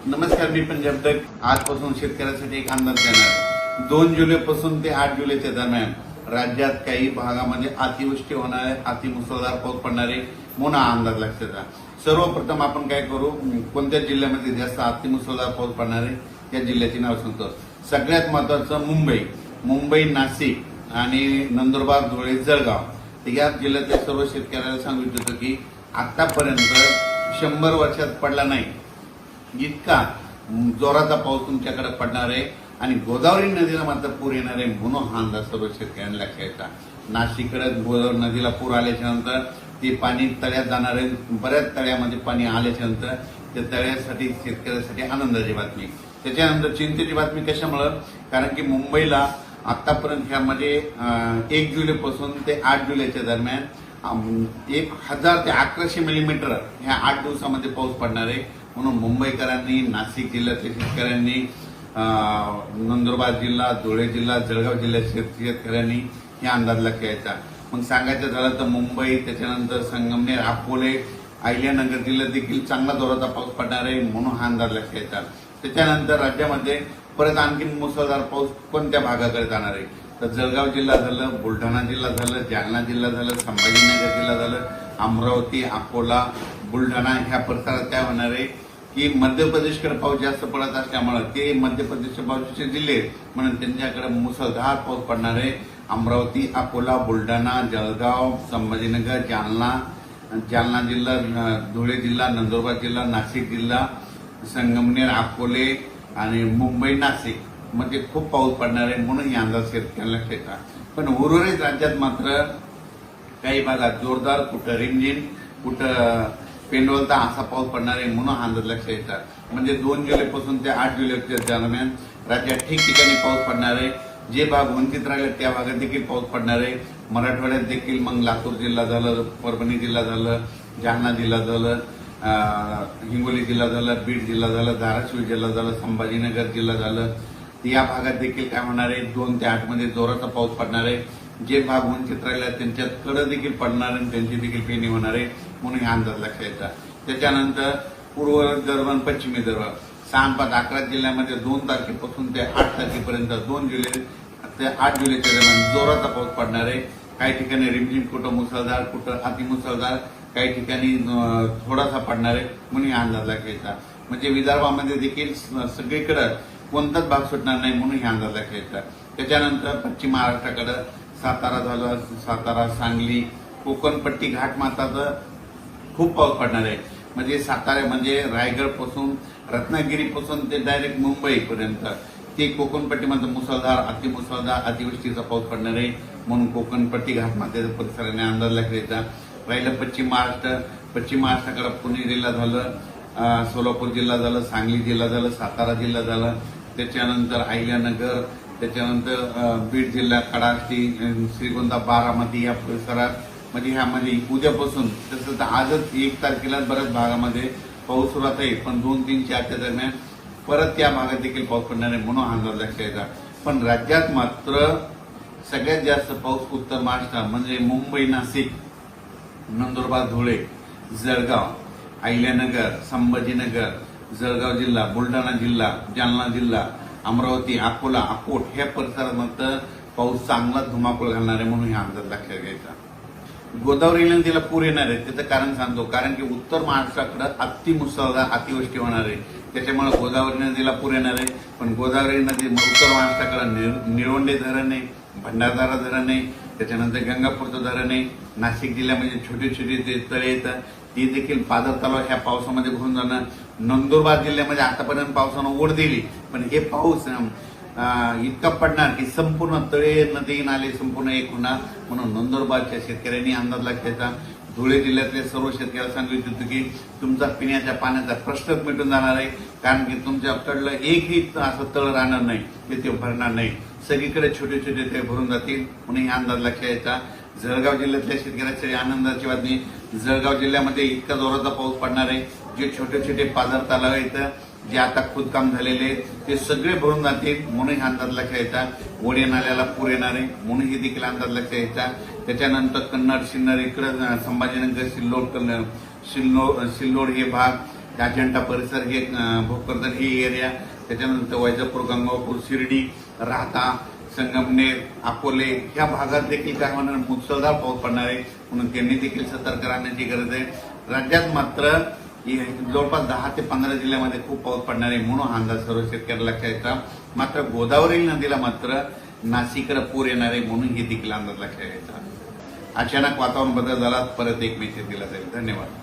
नमस्कार, मी पंजाब तक. आजपासून शेतकऱ्यांसाठी एक अंदाज देणार. 2 जुलैपासून ते 8 जुलैच्या दरम्यान राज्यात काही भागामध्ये अतिवृष्टी होणार आहे, अतिमुसळधार पाऊस पडणार आहे म्हणून हा अंदाज लक्षात घ्या. सर्वप्रथम आपण काय करू, कोणत्या जिल्ह्यामध्ये जास्त अतिमुसळधार पाऊस पडणार आहे त्या जिल्ह्याची नाव सांगतो. सगळ्यात महत्वाचं मुंबई, नाशिक आणि नंदुरबार, धुळे, जळगाव या जिल्ह्यातल्या सर्व शेतकऱ्याला सांगू इच्छितो की आतापर्यंत 100 वर्षात पडला नाही इतका जोराचा पाऊस तुमच्याकडे पडणार आहे आणि गोदावरी नदीला मात्र पूर येणार आहे म्हणून हा अंदाज सर्व शेतकऱ्यांना लक्षात घ्यायचा. नाशिककडे गोदावरी नदीला पूर आल्याच्या नंतर ते पाणी तळ्यात जाणार आहे. बऱ्याच तळ्यामध्ये पाणी आल्याच्या नंतर त्या तळ्यासाठी शेतकऱ्यांसाठी आनंदाची बातमी. त्याच्यानंतर चिंतेची बातमी कशामुळे, कारण की मुंबईला आतापर्यंत ह्यामध्ये 1 जुलैपासून ते 8 जुलैच्या दरम्यान 1000 ते 1100 मिलीमीटर ह्या 8 दिवसामध्ये पाऊस पडणार आहे म्हणून मुंबईकरांनी, नाशिक जिल्ह्यातल्या शेतकऱ्यांनी, नंदुरबार जिल्हा, धुळे जिल्हा, जळगाव जिल्ह्याच्या शेतकऱ्यांनी हा अंदाज लक्षात घ्यायचा. मग सांगायचं झालं तर मुंबई, त्याच्यानंतर संगमनेर, अकोले, अहिल्यानगर जिल्ह्यात देखील चांगला जोराचा पाऊस पडणार आहे म्हणून हा अंदाज लक्षात घ्यायचा. त्याच्यानंतर राज्यामध्ये परत आणखी मुसळधार पाऊस कोणत्या भागाकडे जाणार आहे तर जळगाव जिल्हा झालं, बुलढाणा जिल्हा झालं, जालना जिल्हा झालं, संभाजीनगर जिल्हा झालं, अमरावती, अकोला, बुलढाणा ह्या परिसरात काय होणार आहे की मध्य प्रदेशकडे पाऊस जास्त पडत असल्यामुळे ते मध्य प्रदेशचे बाजूचे जिल्हे म्हणून त्यांच्याकडे मुसळधार पाऊस पडणार आहे. अमरावती, अकोला, बुलढाणा, जळगाव, संभाजीनगर, जालना जिल्हा, धुळे जिल्हा, नंदुरबार जिल्हा, नाशिक जिल्हा, संगमनेर, अकोले आणि मुंबई, नाशिक मध्ये खूप पाऊस पडणार आहे म्हणून ही अंदाज शेतकऱ्यांना लक्षात. पण उर्वरित राज्यात मात्र काही भागात जोरदार, कुठं रिमझिम, कुठं पेंडवलता असा पाऊस पडणार आहे म्हणून हा अंदाज लक्षात येतात. म्हणजे 2 जुलैपासून ते 8 जुलैच्या दरम्यान राज्यात ठिकठिकाणी पाऊस पडणार आहे. जे भाग वंचित राहिले त्या भागात देखील पाऊस पडणार आहे. मराठवाड्यात देखील मग लातूर जिल्हा झालं, परभणी जिल्हा झालं, जालना जिल्हा झालं, हिंगोली जिल्हा झालं, बीड जिल्हा झालं, धाराशिव जिल्हा झालं, संभाजीनगर जिल्हा झालं, या भागात देखील काय होणार आहे 2 ते 8 मध्ये जोराचा पाऊस पडणार आहे. जे भाग वंचित राहिले त्यांच्यात कडं देखील पडणार आणि त्यांची देखील पेरणी होणार आहे म्हणून हा अंदाज लक्षात येतात. त्याच्यानंतर पूर्व विदर्भ, पश्चिम विदर्भ 6 5 11 जिल्ह्यामध्ये 2 तारखेपासून ते 8 तारखेपर्यंत 2 जुलै ते 8 जुलैच्या दरम्यान जोराचा पाऊस पडणार आहे. काही ठिकाणी रिमझिम, कुठं मुसळधार, कुठं अतिमुसळधार, काही ठिकाणी थोडासा पडणार आहे म्हणून हा अंदाज लक्षात येतात. म्हणजे विदर्भामध्ये देखील सगळीकडे कोणताच भाग सुटणार नाही म्हणून हे अंदाज लक्षात येतात. त्याच्यानंतर पश्चिम महाराष्ट्राकडे सातारा झालं, सातारा, सांगली, कोकणपट्टी, घाटमाथ्याचं खूप पाऊस पडणार आहे. म्हणजे सातारा म्हणजे रायगड पासून, रत्नागिरीपासून ते डायरेक्ट मुंबईपर्यंत ते कोकणपट्टीमध्ये मुसळधार, अतिमुसळधार, अतिवृष्टीचा पाऊस पडणार आहे म्हणून कोकणपट्टी, घाटमाथ्याच्या परिसराने अंदाज लक्षात येतात. राहिलं पश्चिम महाराष्ट्राकडे पुणे जिल्हा झालं, सोलापूर जिल्हा झालं, सांगली जिल्हा झालं, सातारा जिल्हा झालं, त्याच्यानंतर अहिल्यानगर, त्याच्यानंतर बीड जिल्हा, कडाष्टी, श्रीगोंदा, बारामती या परिसरात म्हणजे ह्यामध्ये उद्यापासून तसं तर आजच 1 तारखेला बऱ्याच भागामध्ये पाऊस सुरुवात आहे पण 2 3 4च्या दरम्यान परत त्या भागात देखील पाऊस पडणार आहे म्हणून अंदाज लक्षात येतात. पण राज्यात मात्र सगळ्यात जास्त पाऊस उत्तर महाराष्ट्र म्हणजे मुंबई, नाशिक, नंदुरबार, धुळे, जळगाव, अहिल्यानगर, संभाजीनगर, जळगाव जिल्हा, बुलढाणा जिल्हा, जालना जिल्हा, अमरावती, अकोला, अकोट ह्या परिसरात मात्र पाऊस चांगला धुमाकूळ घालणार आहे म्हणून हा अंदाज लक्षात घ्यायचा. गोदावरी नदीला पूर येणार आहे त्याचं कारण सांगतो, कारण की उत्तर महाराष्ट्राकडे अतिमुसळधार अतिवृष्टी होणार आहे त्याच्यामुळे गोदावरी नदीला पूर येणार आहे. पण गोदावरी नदी उत्तर महाराष्ट्राकडे निळवंडे धरण आहे, भंडारदरा धरण आहे, त्याच्यानंतर गंगापूरचं धरण आहे, नाशिक जिल्ह्यामध्ये छोटे छोटे ते तळे येतात ती देखील पाझर तलाव ह्या पावसामध्ये भरून जाणार. नंदुरबार जिल्ह्यामध्ये आतापर्यंत पावसानं ओढ दिली पण हे पाऊस इतका पडणार की संपूर्ण तळे, नदी, नाले संपूर्ण एक होणार म्हणून नंदुरबारच्या शेतकऱ्यांनी अंदाज लक्षात. धुळे जिल्ह्यातल्या सर्व शेतकऱ्याला सांगू इच्छितो की तुमचा पिण्याच्या पाण्याचा प्रश्नच मिटून जाणार आहे, कारण की तुमच्याकडलं एकही असं तळ राहणार नाही की ते भरणार नाही. सगळीकडे छोटे छोटे ते भरून जातील म्हणून हा अंदाज लक्षात यायचा. जळगाव जिल्ह्यातल्या शेतकऱ्यांसाठी आनंदाची बातमी, जळगाव जिल्ह्यामध्ये इतका जोराचा पाऊस पडणार आहे जे छोटे छोटे पाझर तलाव आहेत जे आता खोदकाम झालेले ते सगळे भरून जातील म्हणून हा अंदाज लक्षात यायचा. वडे नाल्याला पूर येणार आहे म्हणून हे देखील अंदाज लक्षात यायचा. त्याच्यानंतर कन्नड, सिन्नर इकडे संभाजीनगर, सिल्लोड हे भाग अजंठा परिसर हे भोकरदन ही एरिया, त्याच्यानंतर वैजापूर, गंगापूर, शिर्डी, राहता, संगमनेर, अकोले ह्या भागात देखील काय होणार मुसळधार पाऊस पडणार आहे, म्हणून त्यांनी देखील सतर्क राहण्याची गरज आहे. राज्यात मात्र जवळपास 10 ते 15 जिल्ह्यामध्ये खूप पाऊस पडणार आहे, म्हणून हा अंदाज सर्व शेतकऱ्याला लक्षात घ्यायचा. मात्र गोदावरी नदीला मात्र नाशिकला पूर येणार आहे, म्हणून हे देखील अंदाज लक्षात घ्यायचा. अचानक वातावरण बदल झाला, परत एक मेसेज दिला जाईल. धन्यवाद.